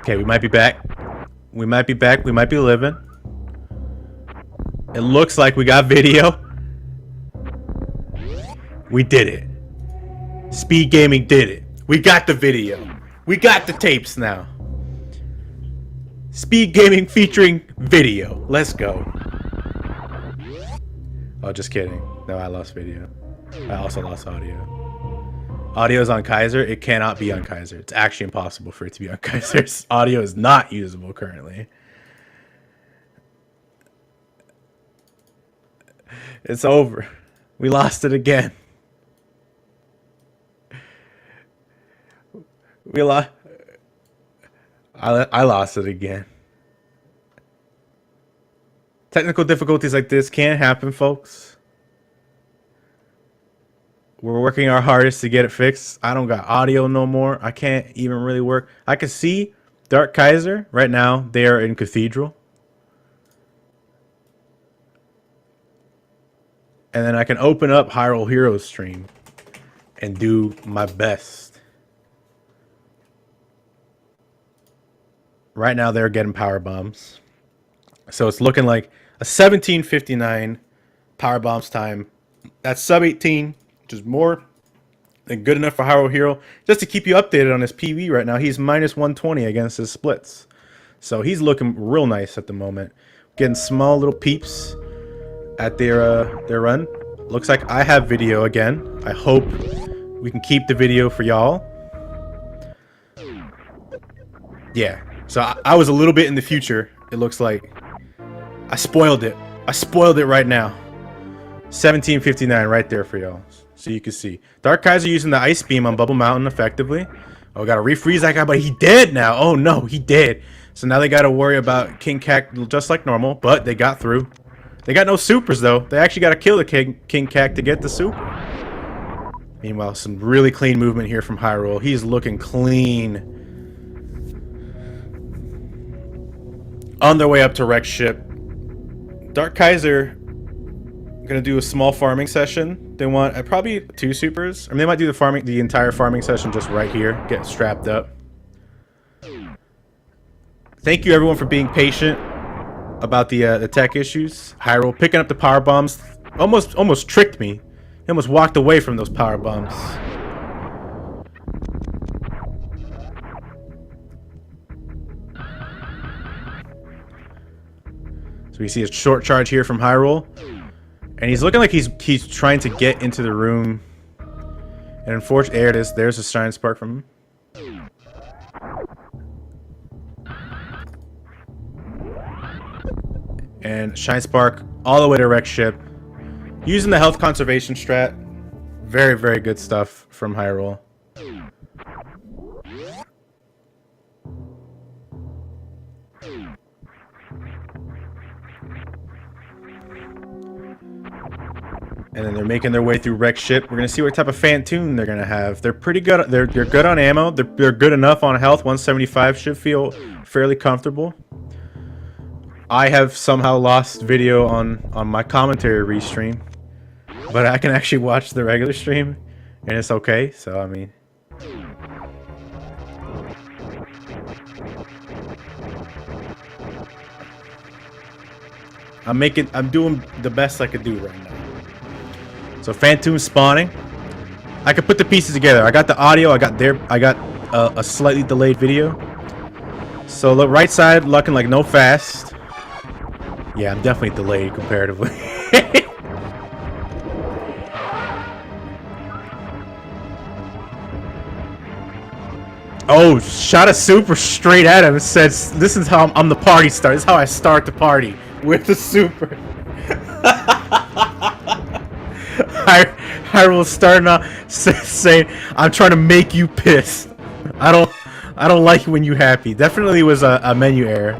Okay, we might be back. We might be back. We might be living. It looks like we got video. We did it. Speed Gaming did it. We got the video. We got the tapes now. Speed Gaming featuring video. Let's go. Oh, just kidding. No, I lost video. I also lost audio. Audio is on Kaiser. It cannot be on Kaiser. It's actually impossible for it to be on Kaiser. Audio is not usable currently. It's over. We lost it again. We lost. I lost it again. Technical difficulties like this can happen, folks. We're working our hardest to get it fixed. I don't got audio no more. I can't even really work. I can see Dark Kaiser right now. They are in Cathedral. And then I can open up HyruleHero's stream and do my best. Right now they're getting power bombs. So it's looking like a 17:59 power bombs time. That's sub 18. Which is more than good enough for HyruleHero. Just to keep you updated on his PV right now, he's minus 120 against his splits. So he's looking real nice at the moment. Getting small little peeps at their run. Looks like I have video again. I hope we can keep the video for y'all. Yeah. So I was a little bit in the future. It looks like I spoiled it. I spoiled it right now. 17:59 right there for y'all. So you can see. Dark Kaiser using the Ice Beam on Bubble Mountain effectively. Oh, gotta refreeze that guy, but he dead now. Oh no, he dead. So now they gotta worry about King Cac just like normal, but they got through. They got no supers though. They actually gotta kill the King Cac to get the super. Meanwhile, some really clean movement here from Hyrule. He's looking clean. On their way up to Wreck Ship. Dark Kaiser gonna do a small farming session. They want probably 2 supers. I mean, they might do the entire farming session just right here. Get strapped up. Thank you everyone for being patient about the tech issues. Hyrule picking up the power bombs almost tricked me. He almost walked away from those power bombs. So we see a short charge here from Hyrule. And he's looking like he's trying to get into the room. And unfortunately, there it is. There's a Shine Spark from him. And Shine Spark all the way to Wreck Ship. Using the health conservation strat. Very, very good stuff from Hyrule. And then they're making their way through Wreck Ship. We're gonna see what type of Phantoon they're gonna have. They're pretty good. They're good on ammo. They're good enough on health. 175 should feel fairly comfortable. I have somehow lost video on my commentary restream, but I can actually watch the regular stream, and it's okay. So I mean. I'm doing the best I could do right now. So Phantoon spawning. I could put the pieces together. I got the audio. I got a slightly delayed video. So the right side looking like no fast. Yeah, I'm definitely delayed comparatively. Oh, shot a super straight at him. It says, "This is how I'm the party starter. This is how I start the party with the super." Hyrule starting off saying, "I'm trying to make you pissed. I don't like when you happy." Definitely was a menu error.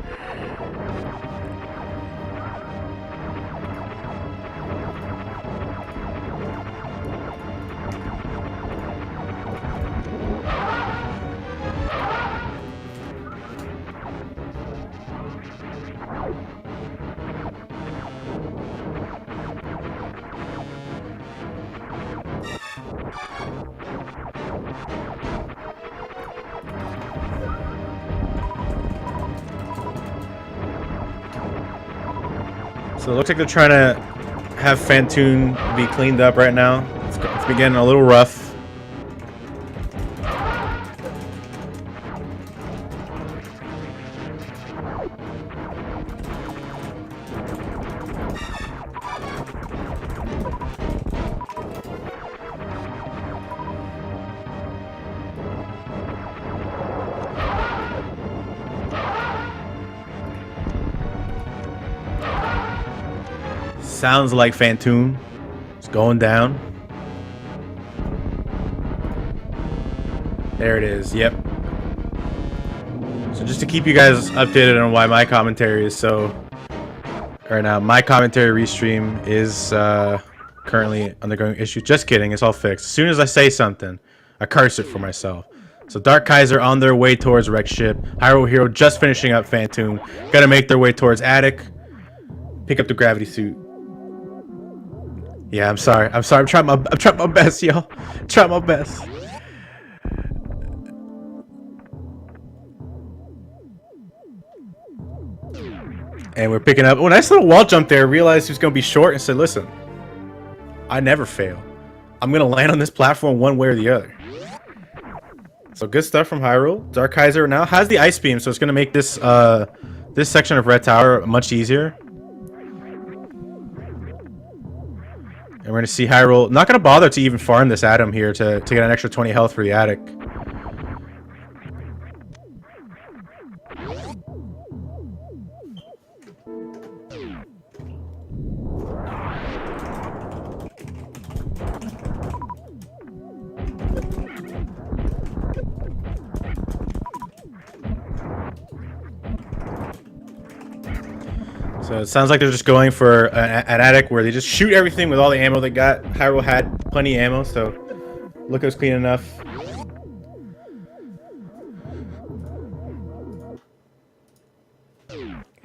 So it looks like they're trying to have Fantoon be cleaned up right now. It's been getting a little rough. Sounds like Fantoon is going down. There it is. Yep. So just to keep you guys updated on why my commentary is so... Right now, my commentary restream is currently undergoing issues. Just kidding. It's all fixed. As soon as I say something, I curse it for myself. So Dark Kaiser on their way towards Wreck Ship. HyruleHero just finishing up Fantoon. Gotta make their way towards Attic. Pick up the gravity suit. Yeah, I'm sorry. I'm trying my best, y'all. Trying my best. And we're picking up. Oh, nice little wall jump there. Realized he was gonna be short and said, "Listen, I never fail. I'm gonna land on this platform one way or the other." So good stuff from Hyrule. Dark Kaiser now has the ice beam, so it's gonna make this this section of Red Tower much easier. And we're going to see Hyrule not going to bother to even farm this Atom here to get an extra 20 health for the Attic. So it sounds like they're just going for an Attic where they just shoot everything with all the ammo they got. Hyrule had plenty of ammo, so look, it was clean enough.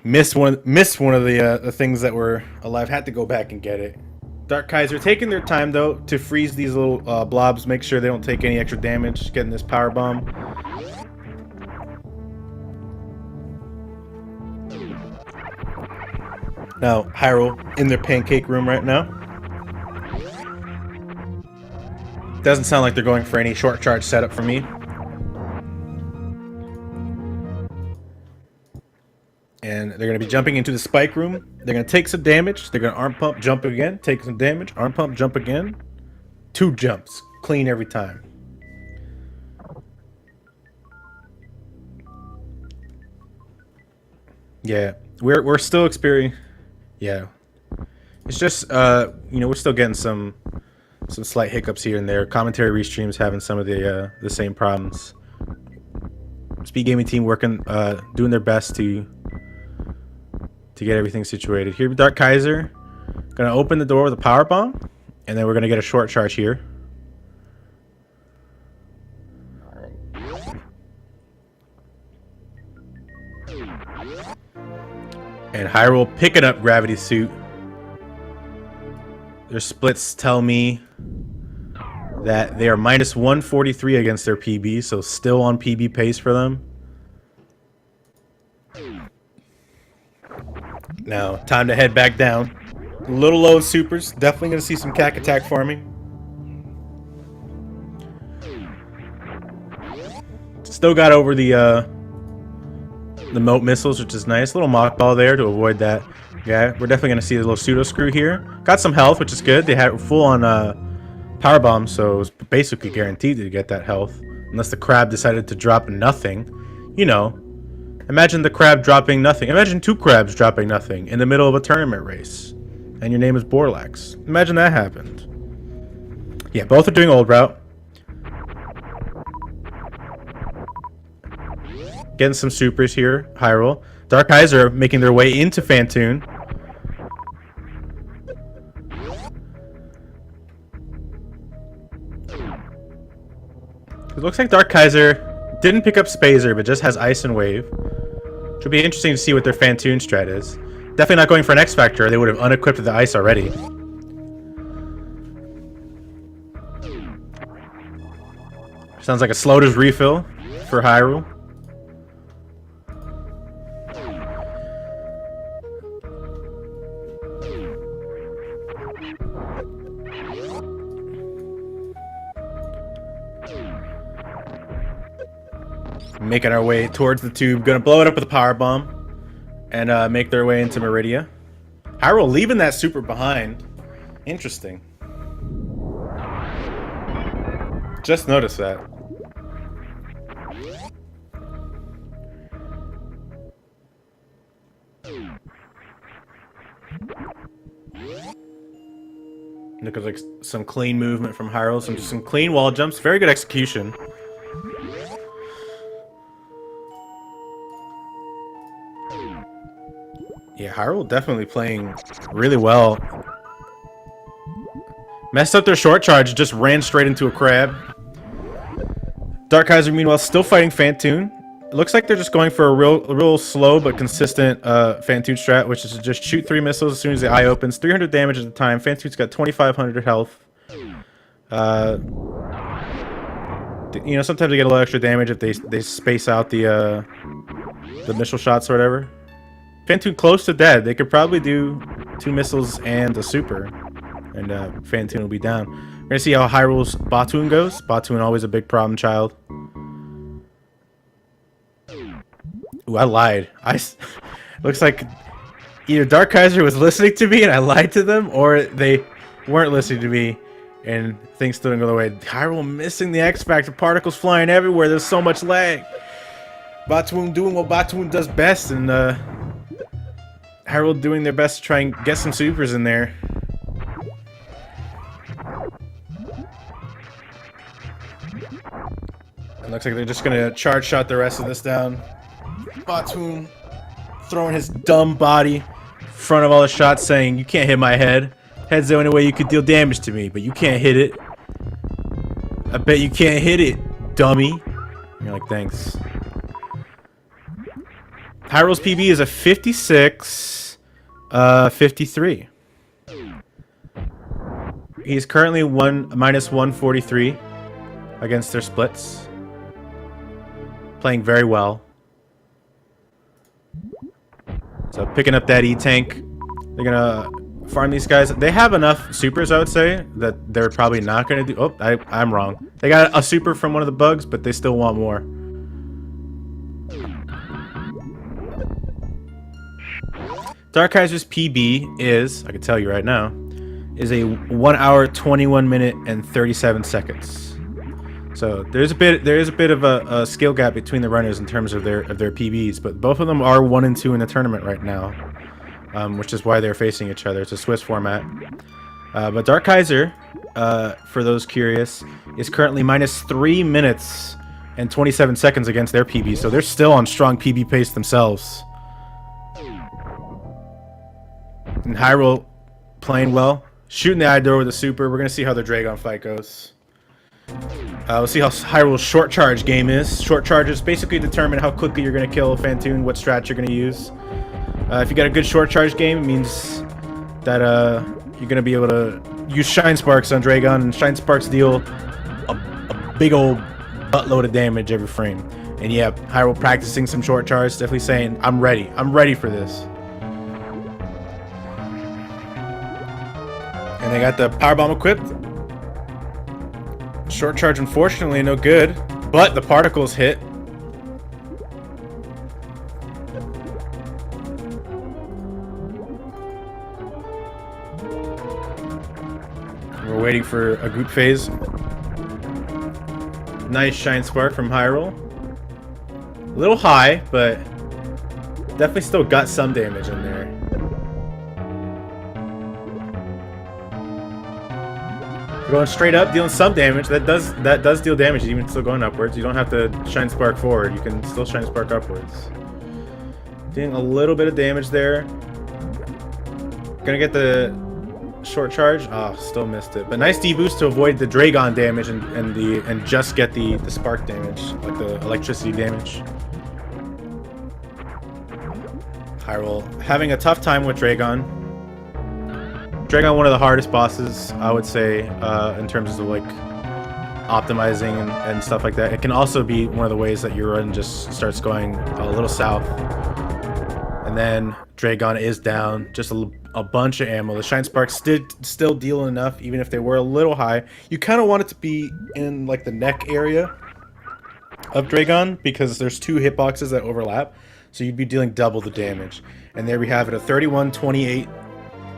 Missed one of the things that were alive. Had to go back and get it. Dark Kaiser taking their time though to freeze these little blobs, make sure they don't take any extra damage. Getting this power bomb. Now, Hyrule in their pancake room right now. Doesn't sound like they're going for any short charge setup for me. And they're going to be jumping into the spike room. They're going to take some damage. They're going to arm pump, jump again. Take some damage. Arm pump, jump again. 2 jumps. Clean every time. Yeah. We're still experiencing... Yeah. It's just, you know, we're still getting some slight hiccups here and there. Commentary restreams having some of the same problems. Speed Gaming team working, doing their best to get everything situated. Here, Dark Kaiser gonna open the door with a power bomb, and then we're gonna get a short charge here. And Hyrule picking up Gravity Suit. Their splits tell me that they are minus 143 against their PB, so still on PB pace for them. Now, time to head back down. A little low in supers. Definitely going to see some cack attack farming. Still got over the moat missiles, which is nice. Little mock ball there to avoid that. Yeah, we're definitely going to see a little pseudo screw here. Got some health, which is good. They had full on power bomb, so it was basically guaranteed to get that health. Unless the crab decided to drop nothing. You know, imagine the crab dropping nothing. Imagine 2 crabs dropping nothing in the middle of a tournament race. And your name is Borlax. Imagine that happened. Yeah, both are doing old route. Getting some supers here, Hyrule. Dark Kaiser making their way into Fantoon. It looks like Dark Kaiser didn't pick up Spazer, but just has Ice and Wave. Should be interesting to see what their Fantoon strat is. Definitely not going for an X Factor. They would have unequipped the Ice already. Sounds like a Sloater's refill for Hyrule. Making our way towards the tube. Gonna blow it up with a power bomb. And make their way into Meridia. Hyrule leaving that super behind. Interesting. Just noticed that. Look at like some clean movement from Hyrule, some clean wall jumps, very good execution. Yeah, Hyrule definitely playing really well. Messed up their short charge, just ran straight into a crab. Dark Kaiser, meanwhile, still fighting Phantoon. It looks like they're just going for a real slow but consistent Phantoon strat, which is to just shoot 3 missiles as soon as the eye opens. 300 damage at the time. Phantoon's got 2,500 health. You know, sometimes they get a little extra damage if they space out the missile shots or whatever. Phantoon close to dead. They could probably do 2 missiles and a super, and Phantoon will be down. We're gonna see how Hyrule's Batoon goes. Batoon always a big problem child. Ooh, I lied. Looks like either Dark Kaiser was listening to me and I lied to them, or they weren't listening to me and things didn't go the way. Hyrule missing the X Factor, particles flying everywhere. There's so much lag. Batoon doing what Batoon does best, and Hyrule doing their best to try and get some supers in there. It looks like they're just gonna charge shot the rest of this down. Batoon throwing his dumb body in front of all the shots, saying, "You can't hit my head. Head's the only way you could deal damage to me, but you can't hit it. I bet you can't hit it, dummy." And you're like, thanks. Hyrule's PB is a 56, 53. He's currently minus 143 against their splits. Playing very well. So picking up that E-Tank. They're gonna farm these guys. They have enough supers, I would say, that they're probably not gonna do. Oh, I'm wrong. They got a super from one of the bugs, but they still want more. Dark Kaiser's PB is, I can tell you right now, is a 1 hour, 21 minute, and 37 seconds. So there is a bit of a skill gap between the runners in terms of their PBs, but both of them are 1 and 2 in the tournament right now, which is why they're facing each other. It's a Swiss format. But Dark Kaiser, for those curious, is currently minus 3 minutes and 27 seconds against their PB, so they're still on strong PB pace themselves. And Hyrule playing well, shooting the eye door with a super. We're gonna see how the Dragon fight goes. We'll see how Hyrule's short charge game is. Short charges basically determine how quickly you're going to kill Phantoon, what strat you're going to use. If you got a good short charge game, it means that you're going to be able to use Shine Sparks on Dragon, and Shine Sparks deal a big old buttload of damage every frame. And yeah, Hyrule practicing some short charge, definitely saying, I'm ready for this. And they got the power bomb equipped. Short charge, unfortunately, no good, but the particles hit. We're waiting for a group phase. Nice Shine Spark from Hyrule. A little high, but definitely still got some damage in there. Going straight up, dealing some damage. That does deal damage, even still going upwards. You don't have to Shine Spark forward. You can still Shine Spark upwards. Doing a little bit of damage there. Gonna get the short charge. Oh, still missed it. But nice D-boost to avoid the Dragon damage and just get the spark damage, like the electricity damage. Hyrule having a tough time with Dragon. Dragon, one of the hardest bosses, I would say, in terms of like optimizing and stuff like that. It can also be one of the ways that your run just starts going a little south. And then Dragon is down. Just a bunch of ammo. The Shine Sparks still deal enough, even if they were a little high. You kind of want it to be in like the neck area of Dragon, because there's 2 hitboxes that overlap. So you'd be dealing double the damage. And there we have it, a 31:28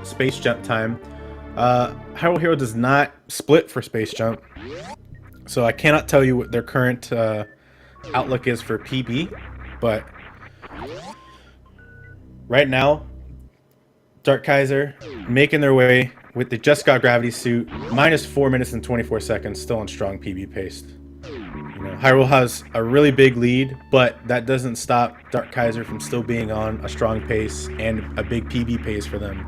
space jump time. HyruleHero does not split for space jump. So I cannot tell you what their current outlook is for PB, but right now, Dark Kaiser making their way with the Just Got Gravity suit, minus 4 minutes and 24 seconds, still on strong PB pace. You know, Hyrule has a really big lead, but that doesn't stop Dark Kaiser from still being on a strong pace and a big PB pace for them.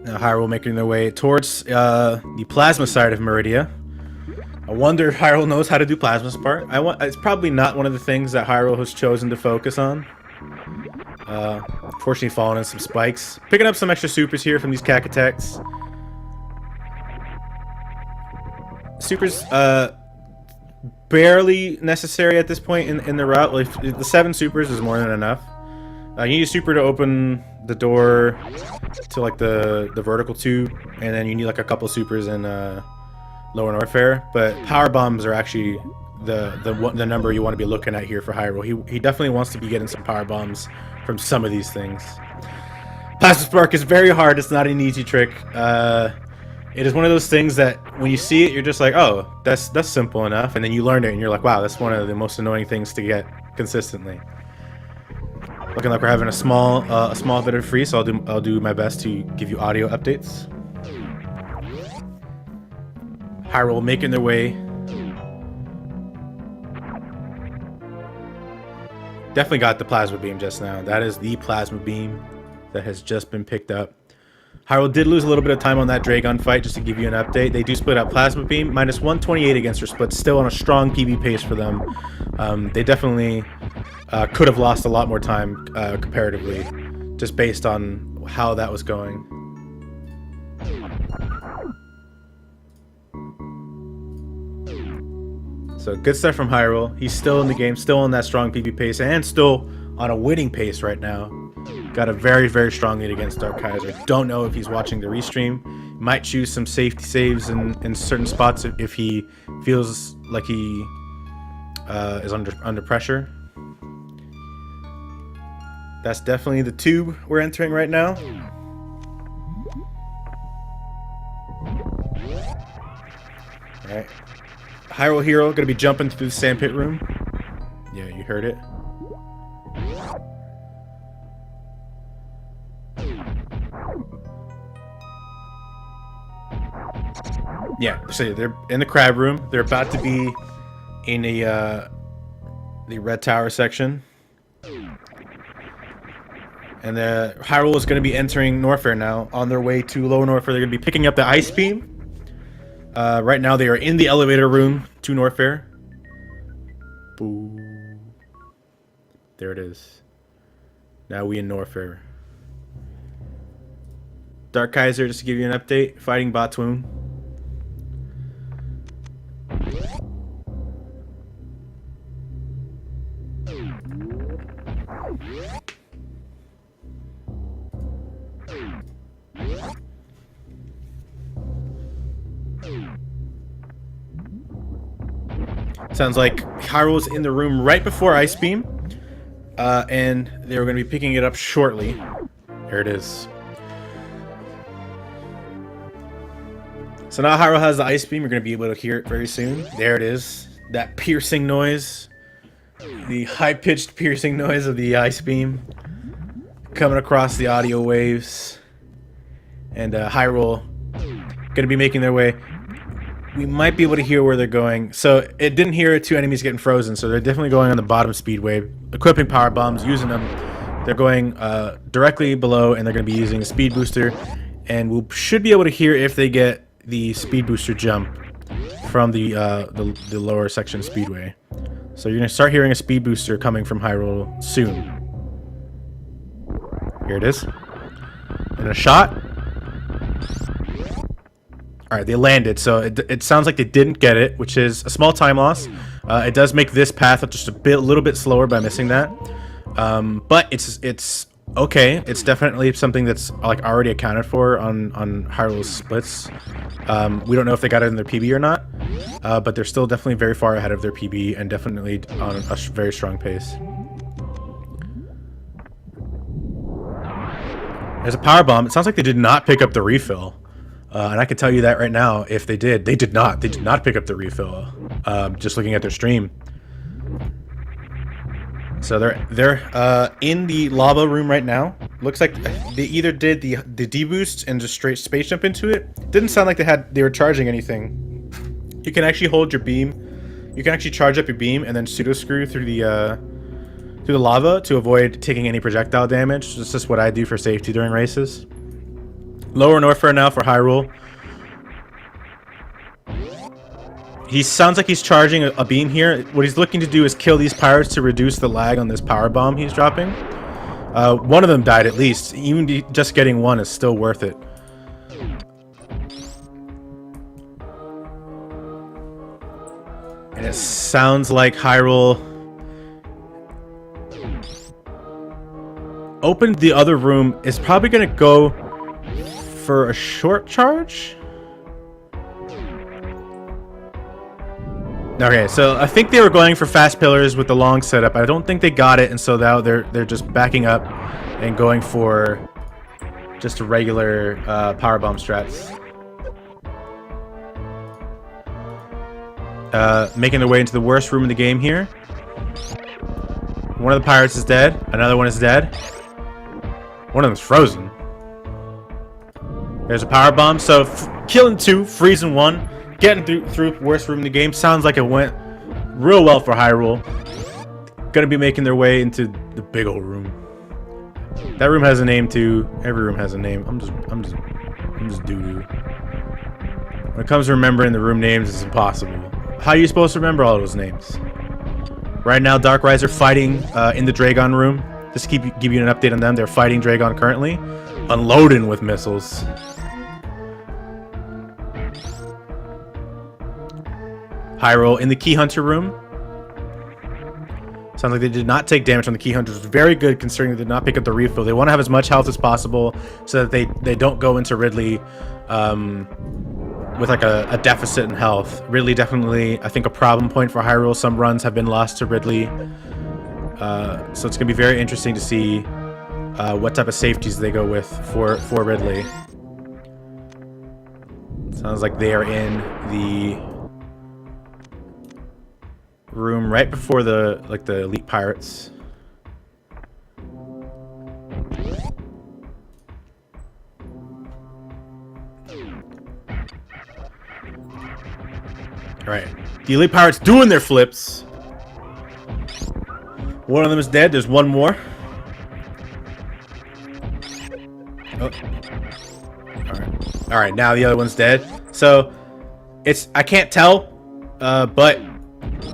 Now Hyrule making their way towards the plasma side of Meridia. I wonder if Hyrule knows how to do plasma spark. It's probably not one of the things that Hyrule has chosen to focus on. Fortunately falling in some spikes. Picking up some extra supers here from these Cacatechs. Supers barely necessary at this point in the route. Like, the 7 supers is more than enough. You need a super to open the door to like the vertical tube, and then you need like a couple supers in Lower Norfair. But power bombs are actually the number you want to be looking at here for Hyrule. He definitely wants to be getting some power bombs from some of these things. Plasma Spark is very hard. It's not an easy trick. It is one of those things that when you see it, you're just like, oh, that's simple enough, and then you learn it, and you're like, wow, that's one of the most annoying things to get consistently. Looking like we're having a small bit of free, so I'll do my best to give you audio updates. Hyrule making their way. Definitely got the plasma beam just now. That is the plasma beam that has just been picked up. Hyrule did lose a little bit of time on that Dragon fight, just to give you an update. They do split up plasma beam, minus 128 against their split, still on a strong PB pace for them. They definitely could have lost a lot more time comparatively, just based on how that was going. So good stuff from Hyrule. He's still in the game, still on that strong PB pace, and still on a winning pace right now. Got a very, very strong lead against Dark Kaiser. Don't know if he's watching the restream. Might choose some safety saves in certain spots if he feels like he is under pressure. That's definitely the tube we're entering right now. Alright. HyruleHero gonna be jumping through the sandpit room. Yeah, you heard it. Yeah, so they're in the crab room. They're about to be in the red tower section. And Hyrule is going to be entering Norfair now. On their way to Lower Norfair, they're going to be picking up the Ice Beam. Right now, they are in the elevator room to Norfair. Boo. There it is. Now we in Norfair. Dark Kaiser, just to give you an update, fighting Batwoon. Sounds like Hyrule's in the room right before Ice Beam, and they're going to be picking it up shortly. There it is. So now Hyrule has the Ice Beam. You're going to be able to hear it very soon. There it is. That piercing noise. The high-pitched piercing noise of the Ice Beam coming across the audio waves. And Hyrule going to be making their way. We might be able to hear where they're going. So it didn't hear 2 enemies getting frozen, so they're definitely going on the bottom speedway, equipping power bombs, using them. They're going directly below, and they're going to be using a speed booster. And we should be able to hear if they get the speed booster jump from the lower section speedway. So you're going to start hearing a speed booster coming from Hyrule soon. Here it is. And a shot. Alright, they landed, so it sounds like they didn't get it, which is a small time loss. It does make this path just a little bit slower by missing that. But it's okay. It's definitely something that's like already accounted for on Hyrule's splits. We don't know if they got it in their PB or not, but they're still definitely very far ahead of their PB and definitely on a very strong pace. There's a power bomb. It sounds like they did not pick up the refill. And I can tell you that right now, if they did, they did not pick up the refill. Just looking at their stream. So they're in the lava room right now. Looks like they either did the deboost and just straight space jump into it. Didn't sound like they were charging anything. You can actually hold your beam. You can actually charge up your beam and then pseudo screw through the lava to avoid taking any projectile damage. This is what I do for safety during races. Lower Norfair now for Hyrule. He sounds like he's charging a beam here. What he's looking to do is kill these pirates to reduce the lag on this power bomb he's dropping. One of them died at least. Even just getting one is still worth it. And it sounds like Hyrule opened the other room. Is probably going to go for a short charge. Okay, so I think they were going for fast pillars with the long setup. I don't think they got it, and so now they're just backing up and going for just a regular power bomb strats. Making their way into the worst room in the game here. One of the pirates is dead. Another one is dead. One of them's frozen. There's a power bomb. So killing two, freezing one, getting through worst room in the game. Sounds like it went real well for Hyrule. Gonna be making their way into the big old room. That room has a name too. Every room has a name. I'm just doo-doo. When it comes to remembering the room names, it's impossible. How are you supposed to remember all those names? Right now, Dark Riser fighting in the Dragon room. Just give you an update on them. They're fighting Dragon currently, unloading with missiles. Hyrule in the Key Hunter room. Sounds like they did not take damage from the Key Hunters. Very good considering they did not pick up the refill. They want to have as much health as possible so that they don't go into Ridley with like a deficit in health. Ridley definitely, I think, a problem point for Hyrule. Some runs have been lost to Ridley. So it's going to be very interesting to see what type of safeties they go with for Ridley. Sounds like they are in the room right before the elite pirates. All right, the elite pirates doing their flips. One of them is dead. There's one more. Oh. All right. Now the other one's dead. So I can't tell, but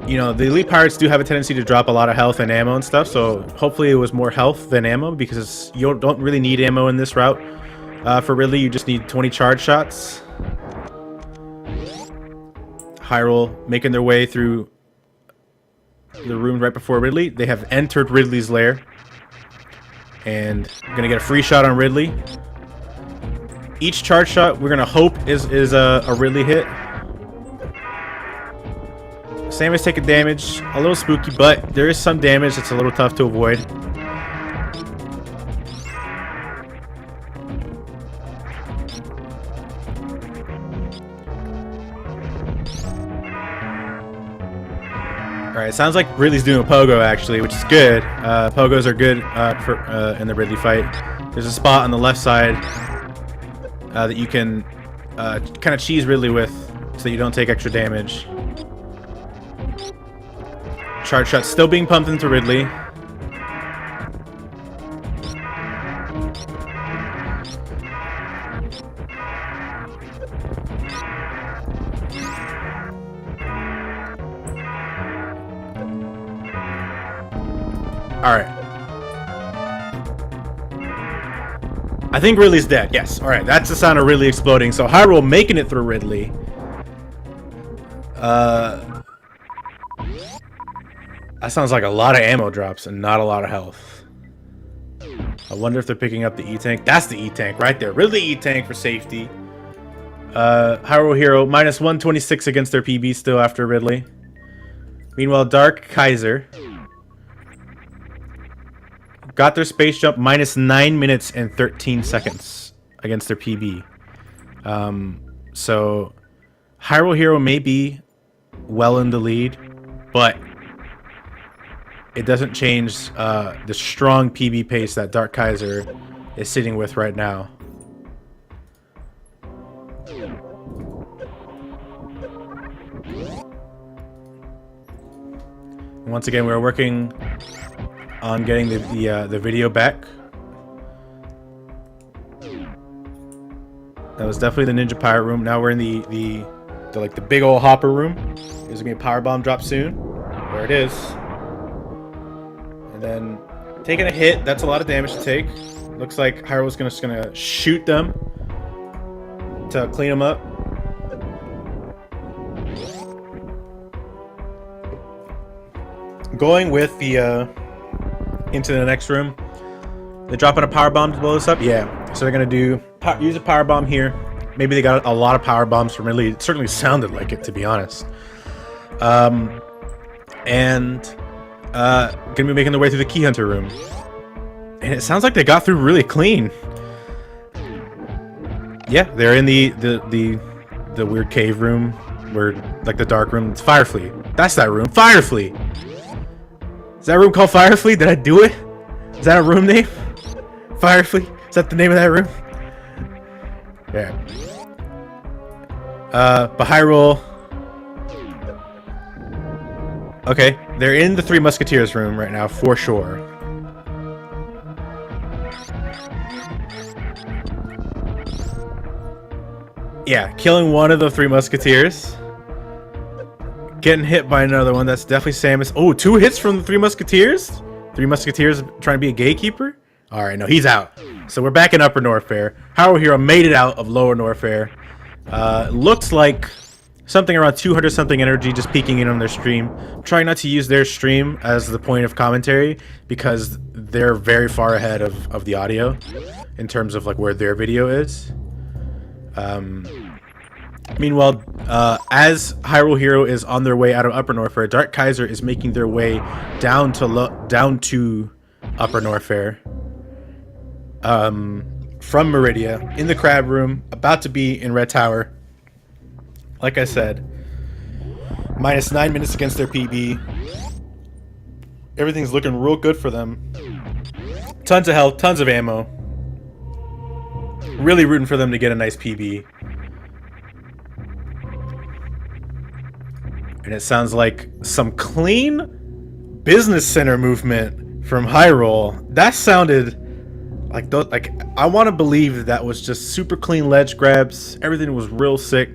you know, the elite pirates do have a tendency to drop a lot of health and ammo and stuff. So hopefully it was more health than ammo, because you don't really need ammo in this route. For Ridley, you just need 20 charge shots. Hyrule making their way through the room right before Ridley. They have entered Ridley's lair. And we're gonna get a free shot on Ridley. Each charge shot we're gonna hope is a Ridley hit. Samus taking damage, a little spooky, but there is some damage that's a little tough to avoid. Alright, sounds like Ridley's doing a pogo actually, which is good. Pogos are good in the Ridley fight. There's a spot on the left side that you can kind of cheese Ridley with so that you don't take extra damage. Charge shot still being pumped into Ridley. Alright. I think Ridley's dead. Yes. All right. That's the sound of Ridley exploding. So Hyrule making it through Ridley. That sounds like a lot of ammo drops and not a lot of health. I wonder if they're picking up the E-Tank. That's the E-Tank right there. Ridley E-Tank for safety. HyruleHero minus 126 against their PB still after Ridley. Meanwhile, Dark Kaiser got their space jump minus 9 minutes and 13 seconds against their PB. So HyruleHero may be well in the lead, but it doesn't change the strong PB pace that Dark Kaiser is sitting with right now. Once again, we're working on getting the video back. That was definitely the Ninja Pirate room. Now we're in the big old hopper room. There's gonna be a power bomb drop soon. There it is. And then taking a hit. That's a lot of damage to take. Looks like Hyrule's just gonna shoot them to clean them up. Going with the into the next room. They're dropping a power bomb to blow this up. Yeah, so they're gonna use a power bomb here. Maybe they got a lot of power bombs from Ridley. It certainly sounded like it, to be honest. Gonna be making their way through the Key Hunter room, and it sounds like they got through really clean. Yeah, they're in the weird cave room, where like the dark room. It's Firefleet. That's that room. Firefleet. Is that room called Firefleet? Did I do it? Is that a room name? Firefleet? Is that the name of that room? Yeah. But Hyrule. Okay, they're in the Three Musketeers room right now, for sure. Yeah, killing one of the Three Musketeers. Getting hit by another one. That's definitely Samus. Oh, 2 hits from the Three Musketeers? Three Musketeers trying to be a gatekeeper? Alright, no, he's out. So we're back in Upper Norfair. HyruleHero made it out of Lower Norfair. Looks like something around 200 something energy just peeking in on their stream. I'm trying not to use their stream as the point of commentary because they're very far ahead of the audio in terms of like where their video is. Meanwhile, as HyruleHero is on their way out of Upper Norfair, Dark Kaiser is making their way down to Upper Norfair. From Meridia, in the Crab Room, about to be in Red Tower. Like I said, minus 9 minutes against their PB. Everything's looking real good for them. Tons of health, tons of ammo. Really rooting for them to get a nice PB. And it sounds like some clean business center movement from Hyrule. That sounded like I want to believe that was just super clean ledge grabs. Everything was real sick.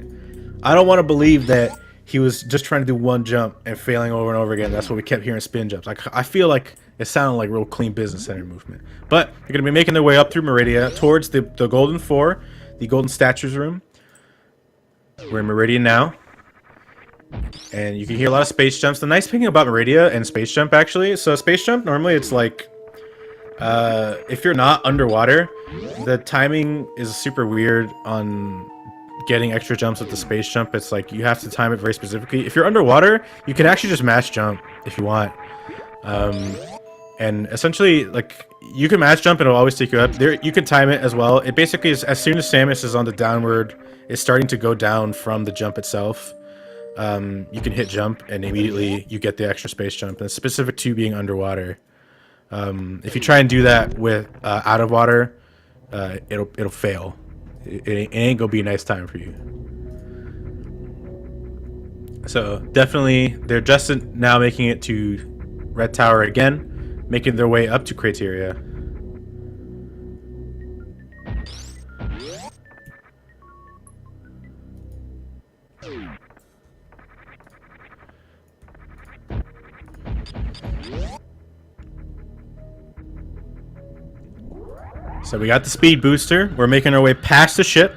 I don't want to believe that he was just trying to do one jump and failing over and over again. That's what we kept hearing, spin jumps. Like I feel like it sounded like real clean business center movement. But they're gonna be making their way up through Meridia towards the Golden Four, the Golden Statues room. We're in Meridia now. And you can hear a lot of space jumps. The nice thing about Meridia and space jump, actually, so space jump, normally it's like, if you're not underwater, the timing is super weird on getting extra jumps with the space jump. It's like you have to time it very specifically. If you're underwater, you can actually just mash jump if you want. And essentially, like, you can mash jump and it'll always take you up. There, you can time it as well. It basically is, as soon as Samus is on the downward, it's starting to go down from the jump itself. You can hit jump and immediately you get the extra space jump. And it's specific to being underwater. If you try and do that with out of water, it'll fail. It ain't gonna be a nice time for you. So definitely, they're just now making it to Red Tower again, making their way up to Criteria. So we got the speed booster. We're making our way past the ship.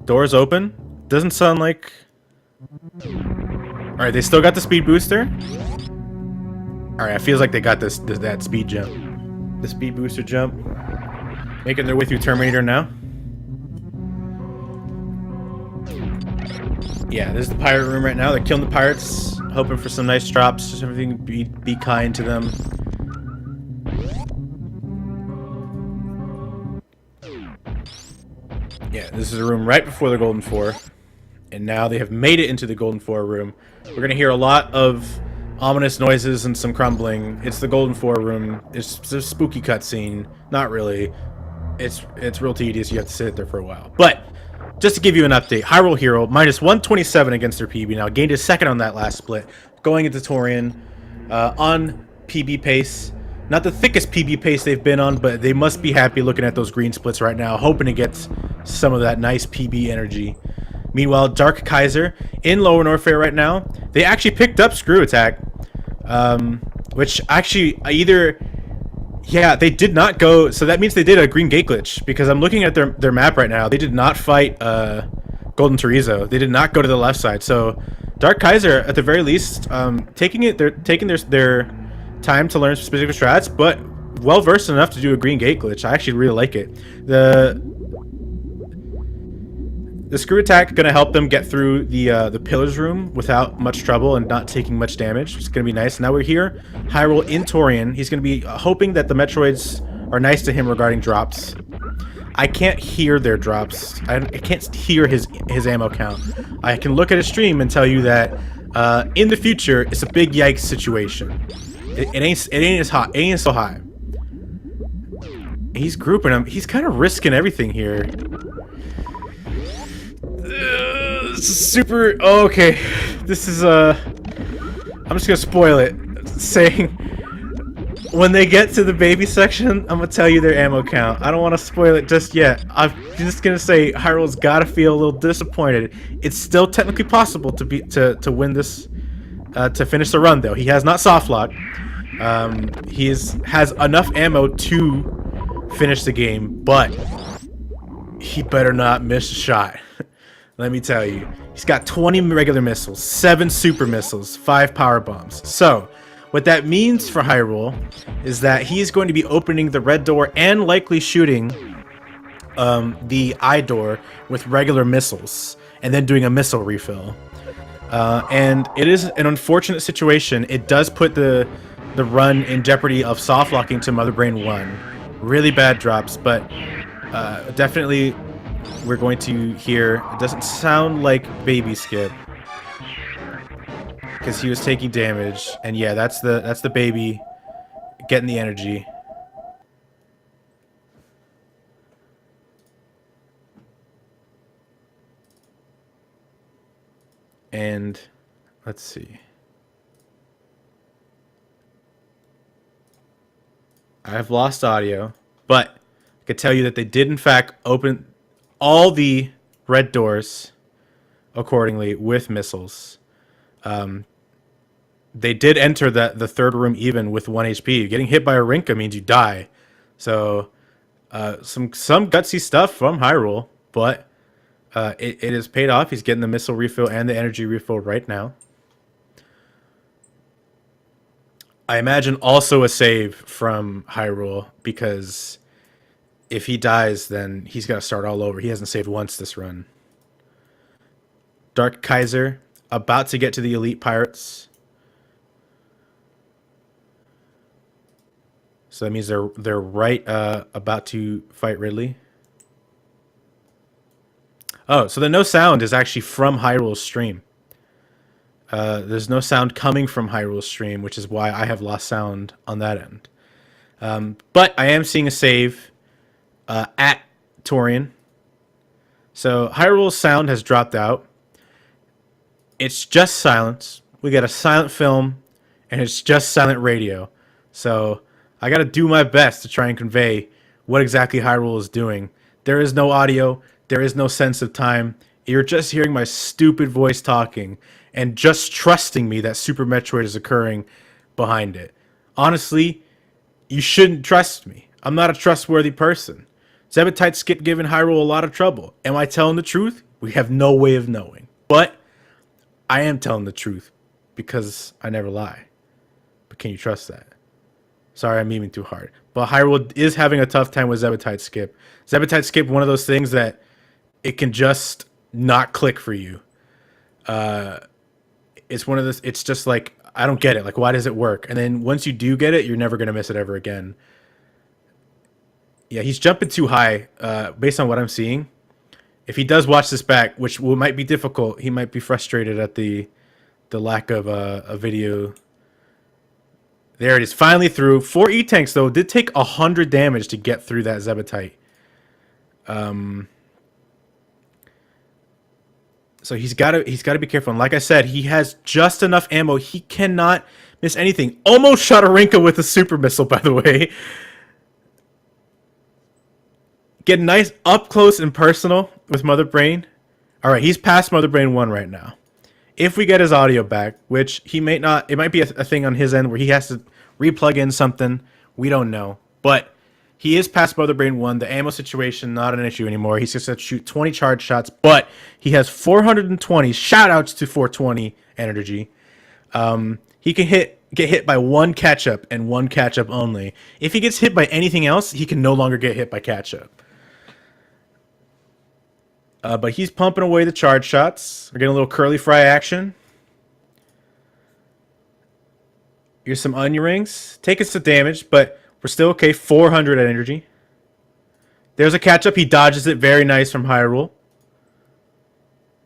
Doors open. Doesn't sound like... Alright, they still got the speed booster. Alright, it feels like they got that speed jump. The speed booster jump. Making their way through Terminator now. Yeah, this is the pirate room right now. They're killing the pirates. Hoping for some nice drops. Just everything be kind to them. Yeah, this is a room right before the Golden Four. And now they have made it into the Golden Four room. We're going to hear a lot of ominous noises and some crumbling. It's the Golden Four room. It's a spooky cutscene. Not really. It's real tedious. You have to sit there for a while. But just to give you an update, HyruleHero minus 127 against their PB now. Gained a second on that last split. Going into Torian on PB pace. Not the thickest PB pace they've been on, but they must be happy looking at those green splits right now, hoping to get some of that nice PB energy. Meanwhile, Dark Kaiser in Lower Norfair right now. They actually picked up Screw Attack, which actually either... Yeah, they did not go... So that means they did a Green Gate glitch, because I'm looking at their map right now. They did not fight Golden Chorizo. They did not go to the left side. So Dark Kaiser, at the very least, they're taking their time to learn specific strats, but well versed enough to do a Green Gate glitch. I actually really like it. The Screw Attack gonna help them get through the Pillars room without much trouble and not taking much damage. It's gonna be nice. Now we're here, Hyrule in Torian. He's gonna be hoping that the Metroids are nice to him regarding drops. I can't hear their drops. I can't hear his ammo count. I can look at his stream and tell you that in the future it's a big yikes situation. It ain't as hot. It ain't so high. He's grouping them. He's kind of risking everything here. This is super... Oh, okay. This is, I'm just gonna spoil it. Saying... When they get to the baby section, I'm gonna tell you their ammo count. I don't want to spoil it just yet. I'm just gonna say Hyrule's gotta feel a little disappointed. It's still technically possible to win this... to finish the run, though. He has not softlock. He has enough ammo to finish the game, but... He better not miss a shot. Let me tell you. He's got 20 regular missiles, 7 super missiles, 5 power bombs. So, what that means for Hyrule is that he's going to be opening the red door and likely shooting the eye door with regular missiles, and then doing a missile refill. And it is an unfortunate situation. It does put the run in jeopardy of soft locking to Mother Brain 1. Really bad drops, but definitely we're going to hear... It doesn't sound like Baby Skip, because he was taking damage, and yeah, that's the baby getting the energy. And let's see. I've lost audio, but I could tell you that they did in fact open all the red doors accordingly with missiles. They did enter the third room even with 1 HP. Getting hit by a Rinka means you die. So some gutsy stuff from Hyrule, but it has paid off. He's getting the missile refill and the energy refill right now. I imagine also a save from Hyrule, because if he dies, then he's got to start all over. He hasn't saved once this run. Dark Kaiser about to get to the Elite Pirates. So that means they're right about to fight Ridley. Oh, so the no sound is actually from Hyrule's stream. There's no sound coming from Hyrule's stream, which is why I have lost sound on that end. But I am seeing a save at Torian. So Hyrule's sound has dropped out. It's just silence. We got a silent film, and it's just silent radio. So I got to do my best to try and convey what exactly Hyrule is doing. There is no audio. There is no sense of time. You're just hearing my stupid voice talking and just trusting me that Super Metroid is occurring behind it. Honestly, you shouldn't trust me. I'm not a trustworthy person. Zebetite skip giving Hyrule a lot of trouble. Am I telling the truth? We have no way of knowing. But I am telling the truth because I never lie. But can you trust that? Sorry, I'm memeing too hard. But Hyrule is having a tough time with Zebetite skip. Zebetite skip, one of those things that it can just not click for you. It's one of this. It's just like I don't get it. Like, why does it work? And then once you do get it, you're never gonna miss it ever again. Yeah, he's jumping too high. Based on what I'm seeing, if he does watch this back, which might be difficult, he might be frustrated at the lack of a video. There it is, finally through. 4 E-Tanks, though, did take 100 damage to get through that Zebetite. So he's gotta be careful. And like I said, he has just enough ammo. He cannot miss anything. Almost shot a Rinka with a super missile, by the way. Get nice up close and personal with Mother Brain. All right, he's past Mother Brain 1 right now. If we get his audio back, which he may not, it might be a thing on his end where he has to replug in something. We don't know. But he is past Mother Brain 1. The ammo situation, not an issue anymore. He's just got to shoot 20 charge shots, but he has 420. Shout outs to 420 energy. He can get hit by one catch-up and one catch-up only. If he gets hit by anything else, he can no longer get hit by catch-up. But he's pumping away the charge shots. We're getting a little curly fry action. Here's some onion rings. Taking some damage, but we're still okay. 400 energy. There's a catch-up. He dodges it. Very nice from Hyrule.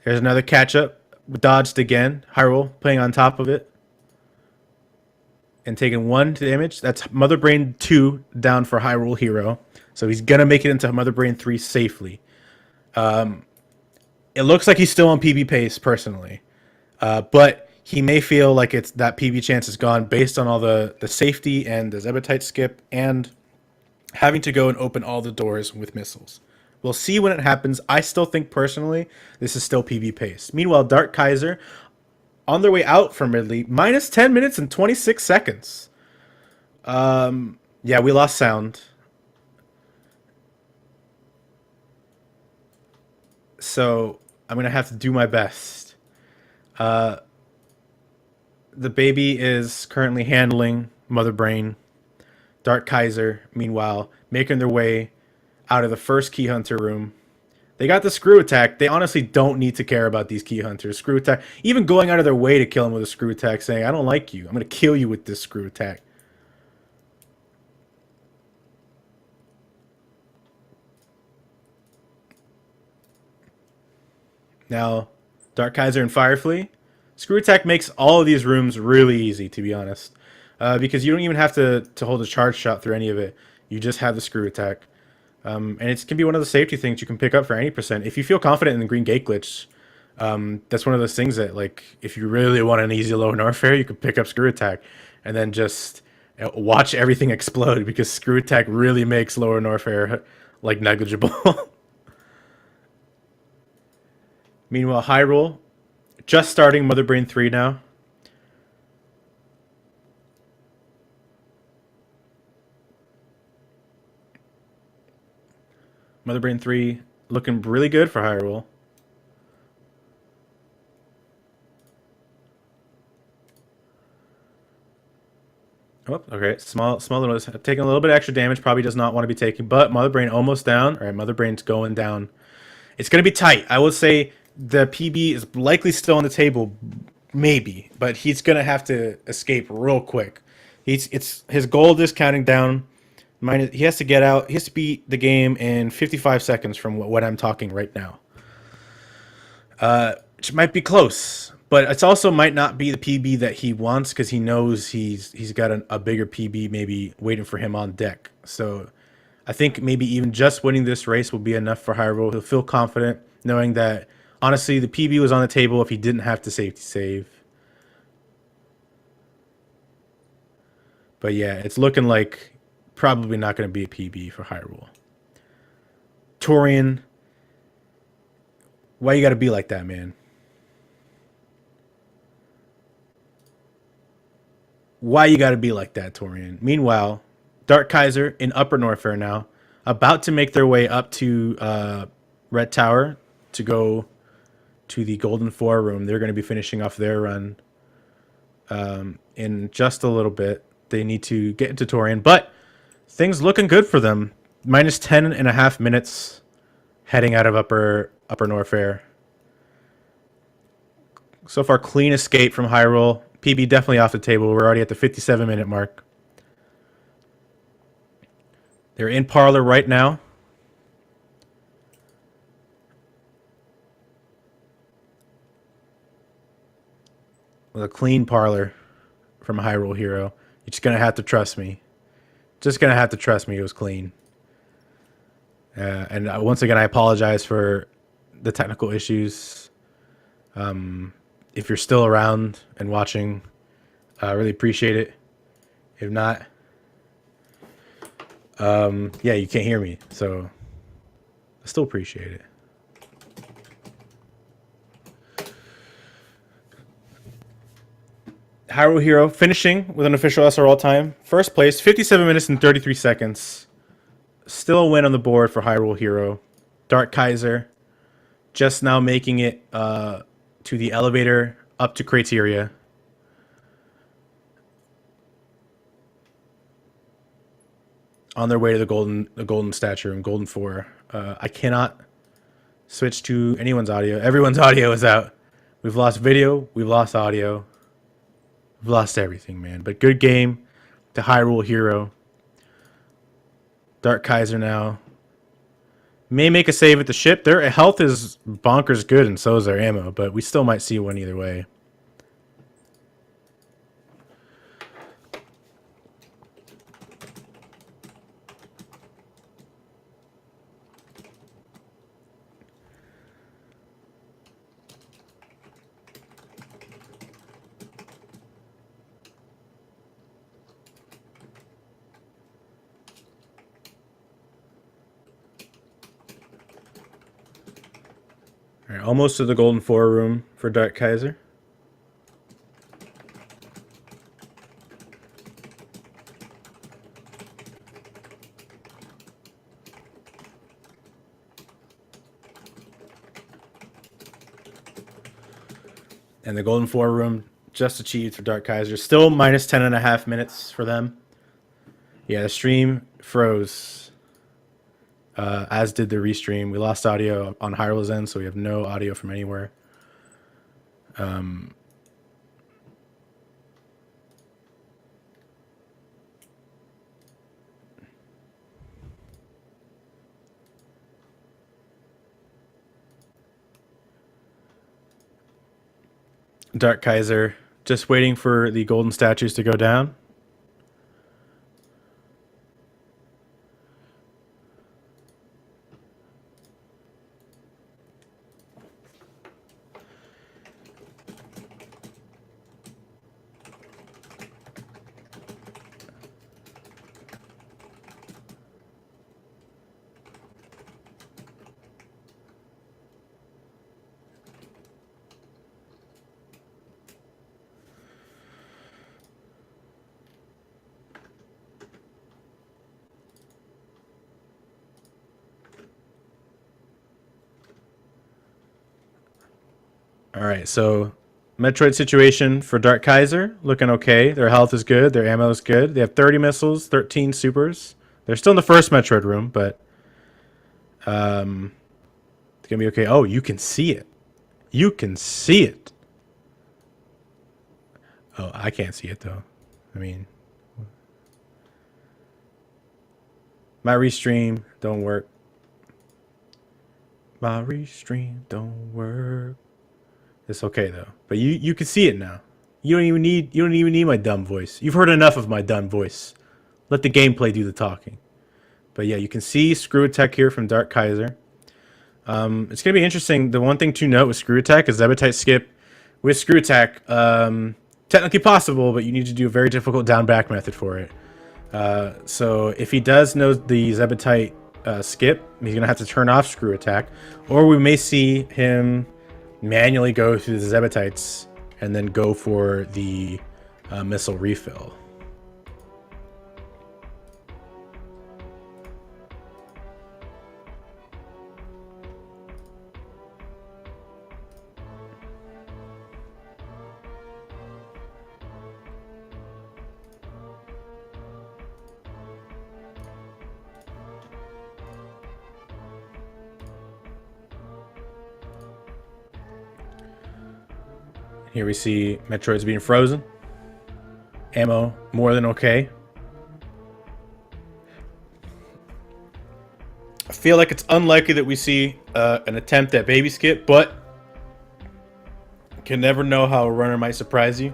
There's another catch-up. Dodged again. Hyrule playing on top of it. And taking 1 damage. That's Mother Brain 2 down for HyruleHero. So he's going to make it into Mother Brain 3 safely. It looks like he's still on PB pace, personally. But he may feel like it's that PB chance is gone based on all the safety and the Zebetite skip and having to go and open all the doors with missiles. We'll see when it happens. I still think, personally, this is still PB pace. Meanwhile, Dark Kaiser, on their way out from Ridley, minus 10 minutes and 26 seconds. Yeah, we lost sound. So I'm going to have to do my best. The baby is currently handling Mother Brain. Dark Kaiser, meanwhile, making their way out of the first Key Hunter room. They got the screw attack. They honestly don't need to care about these Key Hunters. Screw attack, even going out of their way to kill him with a screw attack, saying, I don't like you. I'm going to kill you with this screw attack. Now, Dark Kaiser and Firefly. Screw attack makes all of these rooms really easy, to be honest. Because you don't even have to hold a charge shot through any of it. You just have the screw attack. And it can be one of the safety things you can pick up for any percent. If you feel confident in the green gate glitch, that's one of those things that, like, if you really want an easy low Norfair, you could pick up screw attack and then just watch everything explode, because screw attack really makes lower Norfair, like, negligible. Meanwhile, Hyrule, just starting Mother Brain 3 now. Mother Brain 3 looking really good for Hyrule. Oh, okay. Small little, taking a little bit of extra damage. Probably does not want to be taking, but Mother Brain almost down. All right, Mother Brain's going down. It's going to be tight. I will say the PB is likely still on the table, maybe, but he's going to have to escape real quick. His gold is counting down. He has to get out. He has to beat the game in 55 seconds from what I'm talking right now. Which might be close, but it's also might not be the PB that he wants, because he knows he's got a bigger PB maybe waiting for him on deck. So I think maybe even just winning this race will be enough for Hyrule. He'll feel confident knowing that, honestly, the PB was on the table if he didn't have to safety save. But yeah, it's looking like probably not going to be a PB for Hyrule. Torian, why you got to be like that, man? Why you gotta be like that, Torian? Meanwhile, Dark Kaiser in Upper Norfair now, about to make their way up to Red Tower to go to the Golden Four room. They're going to be finishing off their run in just a little bit. They need to get into Torian, but things looking good for them. Minus 10.5 minutes heading out of Upper Norfair. So far, clean escape from Hyrule. PB definitely off the table. We're already at the 57-minute mark. They're in Parlor right now. With a clean Parlor from HyruleHero. You're just going to have to trust me. Just going to have to trust me it was clean. And once again, I apologize for the technical issues. If you're still around and watching, I really appreciate it. If not, yeah, you can't hear me, so I still appreciate it. HyruleHero finishing with an official SRL time. First place, 57 minutes and 33 seconds. Still a win on the board for HyruleHero. Dark Kaiser just now making it to the elevator up to Criteria. On their way to the golden statue room, Golden 4. I cannot switch to anyone's audio. Everyone's audio is out. We've lost video. We've lost audio. We've lost everything, man. But good game to HyruleHero. Dark Kaiser now. May make a save at the ship. Their health is bonkers good, and so is their ammo. But we still might see one either way. All right, almost to the Golden 4 room for Dark Kaiser. And the Golden 4 room just achieved for Dark Kaiser. Still minus 10.5 minutes for them. Yeah, the stream froze. As did the restream. We lost audio on Hyrule's end, so we have no audio from anywhere. Dark Kaiser just waiting for the golden statues to go down. All right, so Metroid situation for Dark Kaiser, looking okay. Their health is good. Their ammo is good. They have 30 missiles, 13 supers. They're still in the first Metroid room, but it's going to be okay. Oh, you can see it. You can see it. Oh, I can't see it, though. I mean, my restream don't work. My restream don't work. It's okay though, but you can see it now. You don't even need my dumb voice. You've heard enough of my dumb voice. Let the gameplay do the talking. But yeah, you can see Screw Attack here from Dark Kaiser. It's gonna be interesting. The one thing to note with Screw Attack is Zebetite skip with Screw Attack. Technically possible, but you need to do a very difficult down back method for it. So if he does know the Zebetite skip, he's gonna have to turn off Screw Attack, or we may see him manually go through the Zebetites and then go for the missile refill. Here we see Metroid's being frozen. Ammo more than okay. I feel like it's unlikely that we see an attempt at baby skip, but you can never know how a runner might surprise you.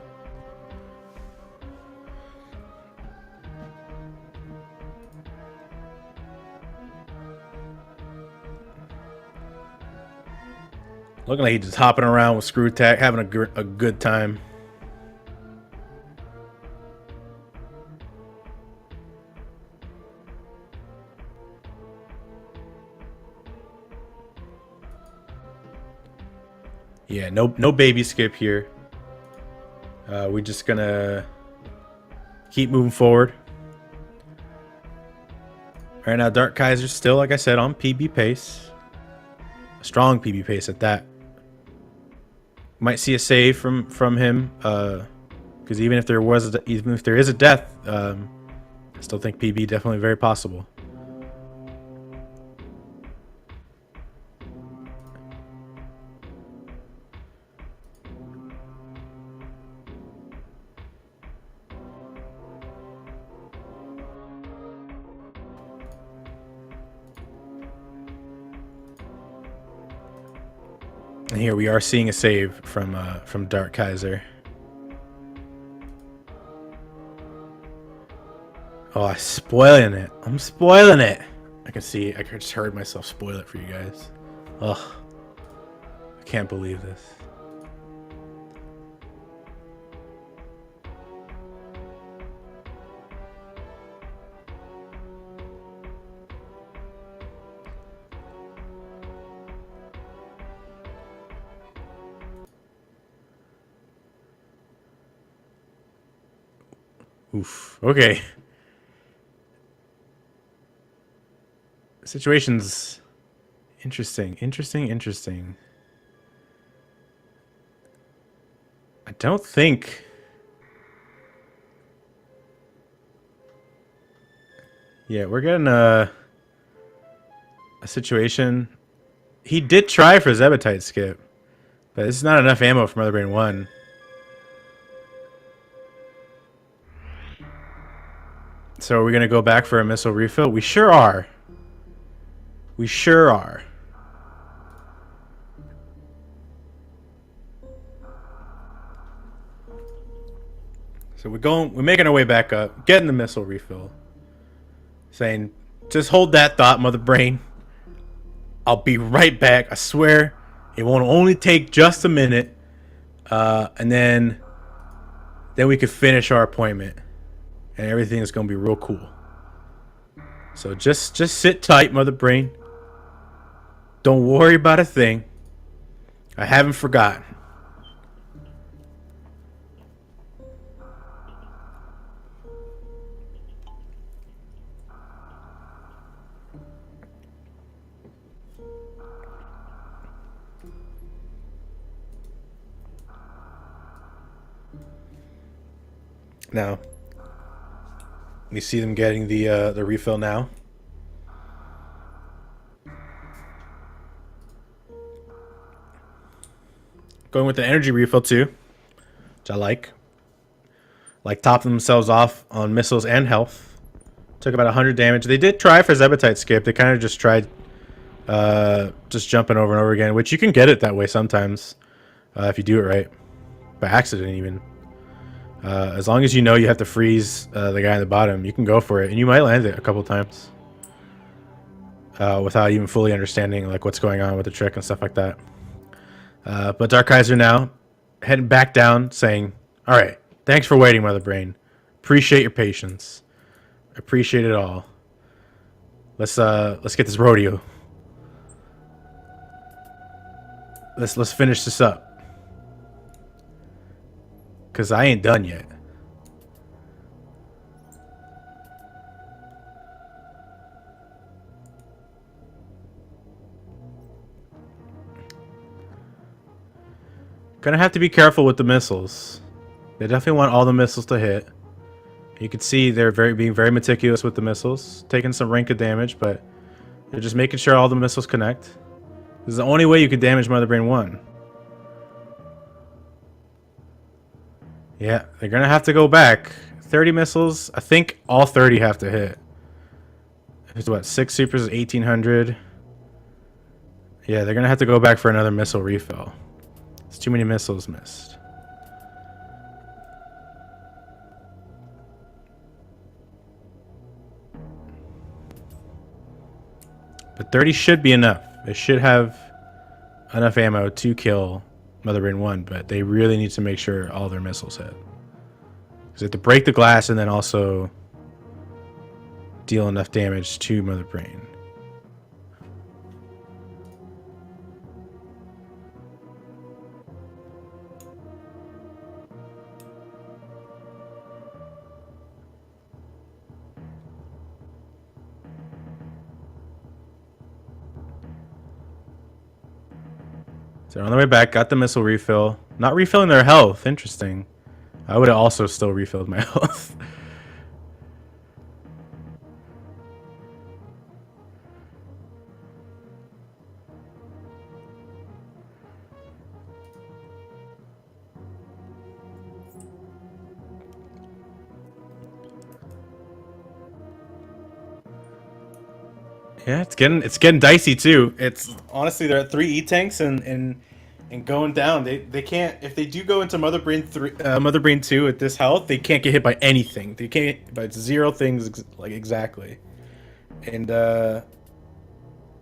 Looking like he's just hopping around with screw tack, having a good time. Yeah, no baby skip here. We're just gonna keep moving forward. Right now, Dark Kaiser's still, like I said, on PB pace. A strong PB pace at that. Might see a save from him, because even if there is a death, I still think PB definitely very possible. And here we are seeing a save from Dark Kaiser. Oh, I'm spoiling it. I'm spoiling it. I can see. I just heard myself spoil it for you guys. Ugh. I can't believe this. Oof. Okay. Situation's interesting. Interesting. I don't think... Yeah, we're getting a situation. He did try for Zebetite skip, but this is not enough ammo for Mother Brain 1. So are we going to go back for a missile refill? We sure are. We sure are. So we're making our way back up, getting the missile refill. Saying, just hold that thought, Mother Brain. I'll be right back. I swear it won't only take just a minute. And then we could finish our appointment. And everything is going to be real cool. So just sit tight, Mother Brain. Don't worry about a thing. I haven't forgotten. Now, we see them getting the refill now. Going with the energy refill too, which I like. Like topping themselves off on missiles and health. Took about 100 damage. They did try for Zebetite skip. They kind of just tried just jumping over and over again, which you can get it that way sometimes if you do it right. By accident even. As long as you know you have to freeze the guy on the bottom, you can go for it, and you might land it a couple times without even fully understanding like what's going on with the trick and stuff like that. But Dark Kaiser now heading back down, saying, "All right, thanks for waiting, Mother Brain. Appreciate your patience. Appreciate it all. Let's get this rodeo. Let's finish this up. 'Cause I ain't done yet. Gonna have to be careful with the missiles. They definitely want all the missiles to hit. You can see they're being very meticulous with the missiles, taking some rank of damage, but they're just making sure all the missiles connect. This is the only way you could damage Mother Brain 1. Yeah, they're gonna have to go back. 30 missiles. I think all 30 have to hit. It's what, 6 supers is 1800. Yeah, they're gonna have to go back for another missile refill. It's too many missiles missed. But 30 should be enough. They should have enough ammo to kill Mother Brain 1, but they really need to make sure all their missiles hit. Because they have to break the glass and then also deal enough damage to Mother Brain. So on the way back, got the missile refill. Not refilling their health. Interesting. I would have also still refilled my health. Yeah, it's getting dicey too. It's honestly they're at 3 E tanks and going down. They can't, if they do go into Mother Brain 3 Mother Brain 2 at this health, they can't get hit by anything. They can't hit by 0 things like exactly. And I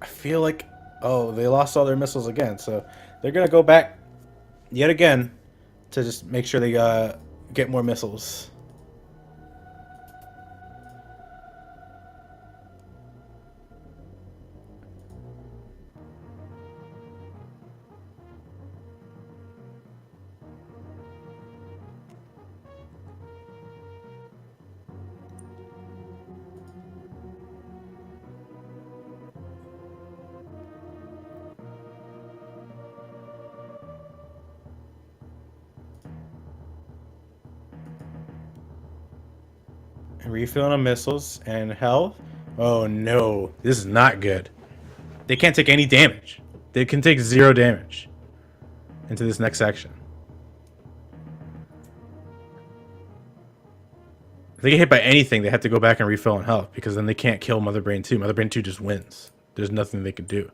feel like they lost all their missiles again. So they're going to go back yet again to just make sure they get more missiles. Refilling on missiles and health. Oh no, this is not good. They can't take any damage. They can take 0 damage into this next section. If they get hit by anything, they have to go back and refill on health because then they can't kill Mother Brain 2. Mother Brain 2 just wins. There's nothing they can do.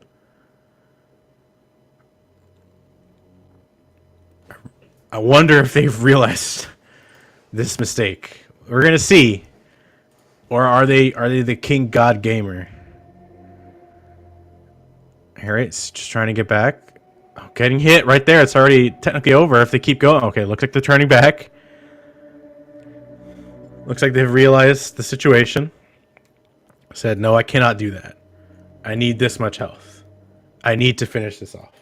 I wonder if they've realized this mistake. We're gonna see. Or are they the King God Gamer? Alright, just trying to get back. Oh, getting hit right there. It's already technically over if they keep going. Okay, looks like they're turning back. Looks like they've realized the situation. Said, no, I cannot do that. I need this much health. I need to finish this off.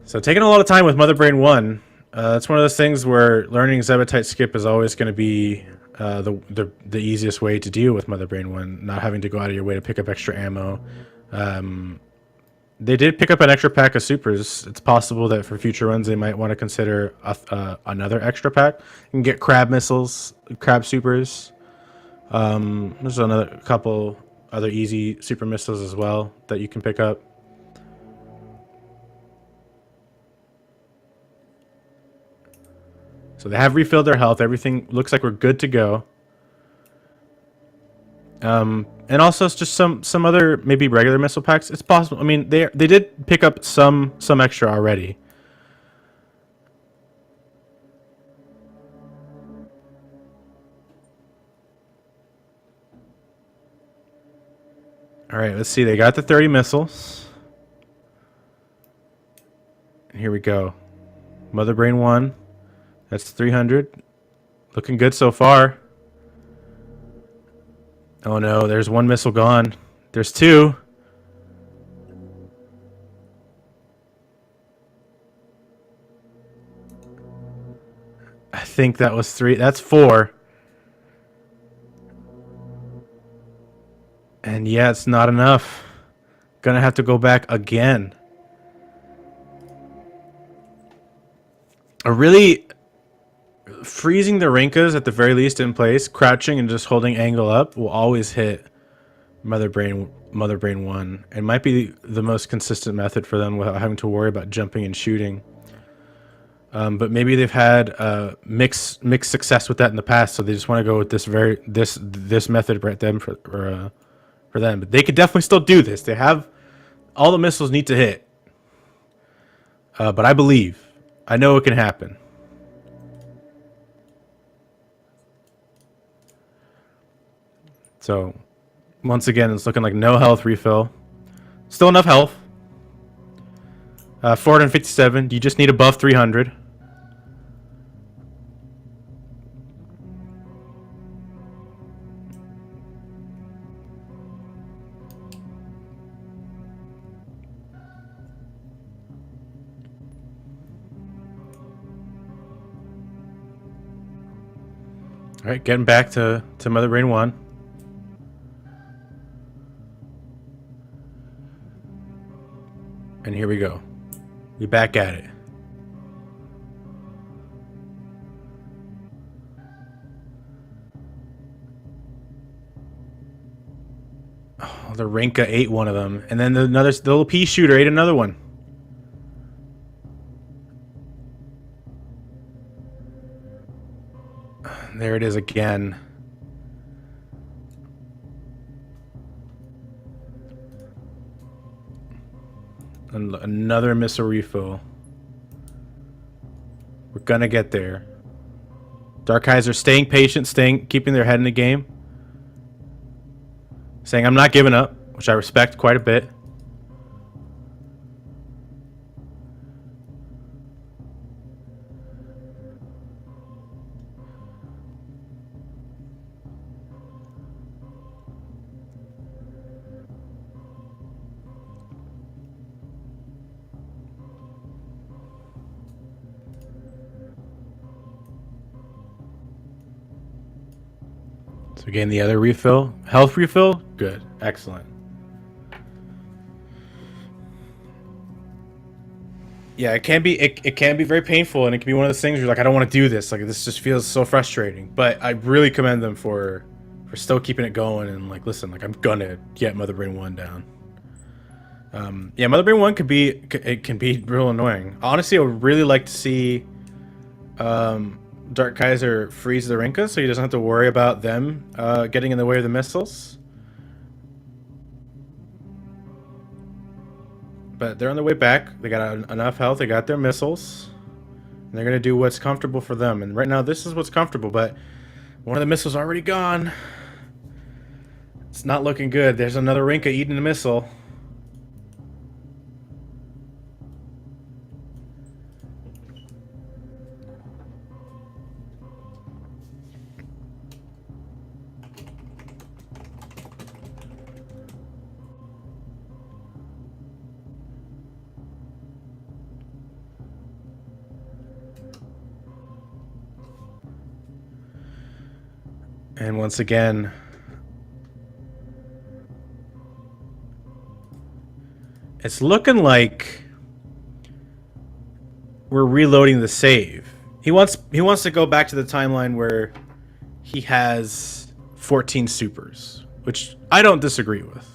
So taking a lot of time with Mother Brain 1. It's one of those things where learning Zebetite Skip is always going to be the easiest way to deal with Mother Brain 1, not having to go out of your way to pick up extra ammo. They did pick up an extra pack of supers. It's possible that for future runs they might want to consider another extra pack. You can get crab missiles, crab supers. There's another couple other easy super missiles as well that you can pick up. So they have refilled their health. Everything looks like we're good to go. And also it's just some other maybe regular missile packs. It's possible. I mean, they did pick up some extra already. All right, let's see. They got the 30 missiles. Here we go. Mother Brain 1. That's 300. Looking good so far. Oh no, there's 1 missile gone. There's 2. I think that was 3. That's 4. And yeah, it's not enough. Gonna have to go back again. A really freezing the Rinkas at the very least in place, crouching and just holding angle up will always hit Mother Brain 1. It might be the most consistent method for them without having to worry about jumping and shooting. But maybe they've had mixed success with that in the past, so they just want to go with this method right then for them. But they could definitely still do this. They have all the missiles need to hit. But I know it can happen. So once again, it's looking like no health refill. Still enough health. 457. You just need above 300. All right, getting back to Mother Brain 1. And here we go. We back at it. Oh, the Rinka ate one of them. And then the little pea shooter ate another one. There it is again. And another missile refill. We're gonna get there. Dark Kaiser staying patient, keeping their head in the game. Saying, I'm not giving up, which I respect quite a bit. So again, the other refill. Health refill? Good. Excellent. Yeah, it can be very painful, and it can be one of those things where you're like, I don't want to do this. Like, this just feels so frustrating. But I really commend them for still keeping it going and like, listen, like I'm gonna get Mother Brain 1 down. Yeah, Mother Brain 1 can be real annoying. Honestly, I would really like to see Dark Kaiser freeze the Rinka so he doesn't have to worry about them getting in the way of the missiles. But they're on their way back. They got enough health. They got their missiles. And they're going to do what's comfortable for them. And right now, this is what's comfortable. But one of the missiles already gone. It's not looking good. There's another Rinka eating a missile. And once again, it's looking like we're reloading the save. He wants to go back to the timeline where he has 14 supers, which I don't disagree with.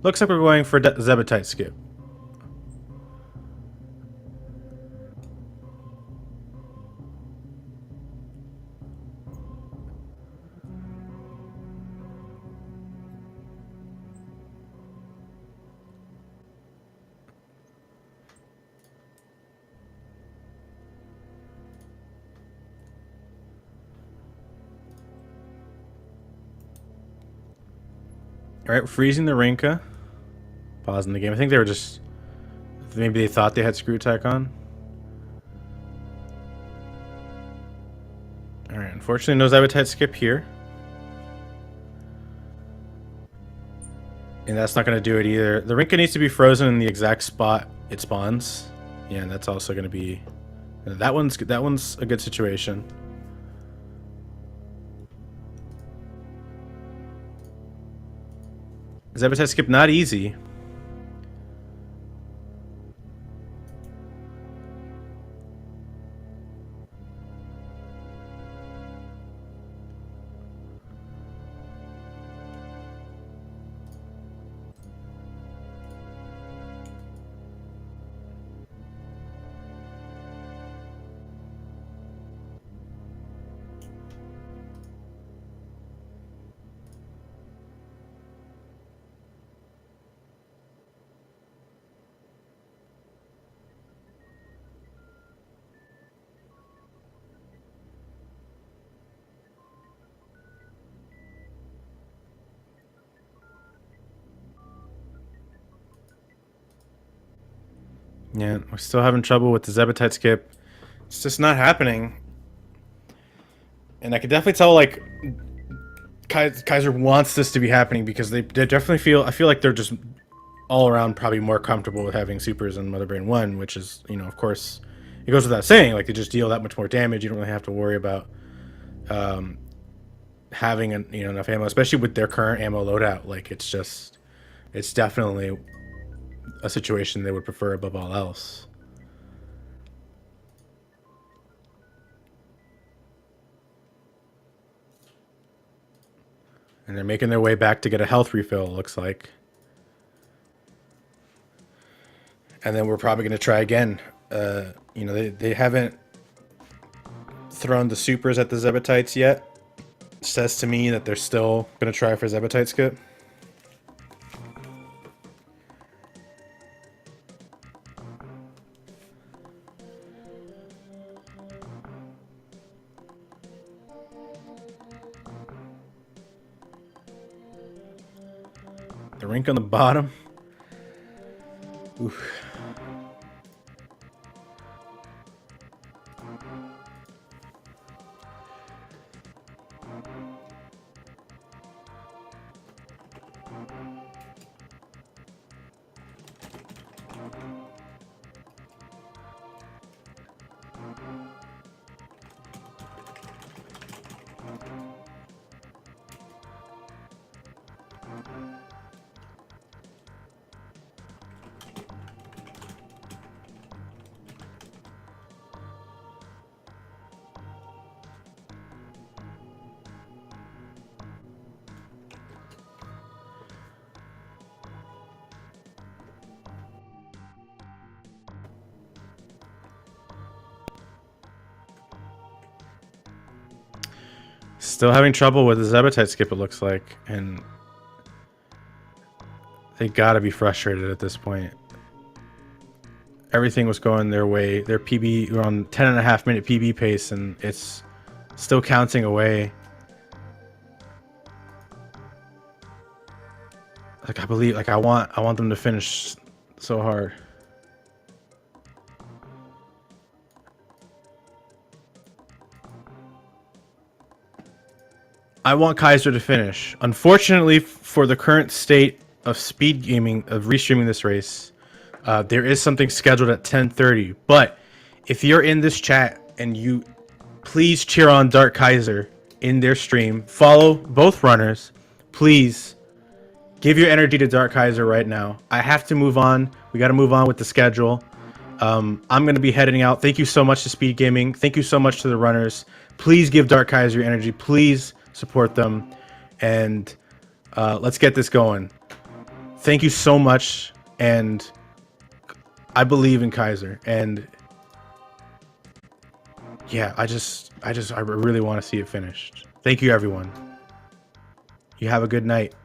Looks like we're going for Zebetite skip. Alright, freezing the Rinka. Pausing the game. I think they were just... Maybe they thought they had screw attack on. Alright, unfortunately no Zebetite skip here. And that's not going to do it either. The Rinka needs to be frozen in the exact spot it spawns. Yeah, and that's also going to be... That one's a good situation. Zebetite skip not easy. Yeah, we're still having trouble with the Zebetite skip. It's just not happening. And I could definitely tell, like, Kaiser wants this to be happening because they definitely feel, I feel like they're just all around probably more comfortable with having supers in Mother Brain 1, which is, you know, of course, it goes without saying, like, they just deal that much more damage. You don't really have to worry about having enough ammo, especially with their current ammo loadout. Like, it's definitely a situation they would prefer above all else. And they're making their way back to get a health refill, it looks like. And then we're probably going to try again. You know, they haven't thrown the supers at the Zebetites yet. It says to me that they're still going to try for Zebetite skip. The rink on the bottom. Oof. Still having trouble with the Zebetite skip, it looks like, and they gotta be frustrated at this point. Everything was going their way. Their PB were on 10.5-minute PB pace, and it's still counting away. Like, I believe, like, I want them to finish so hard. I want Kaiser to finish. Unfortunately, for the current state of speed gaming, of restreaming this race, there is something scheduled at 10:30. But if you're in this chat and you please cheer on Dark Kaiser in their stream, follow both runners. Please give your energy to Dark Kaiser right now. I have to move on. We got to move on with the schedule. I'm going to be heading out. Thank you so much to Speed Gaming. Thank you so much to the runners. Please give Dark Kaiser your energy. Please support them, and let's get this going. Thank you so much, and I believe in Kaiser, and yeah, I really want to see it finished. Thank you, everyone. You have a good night.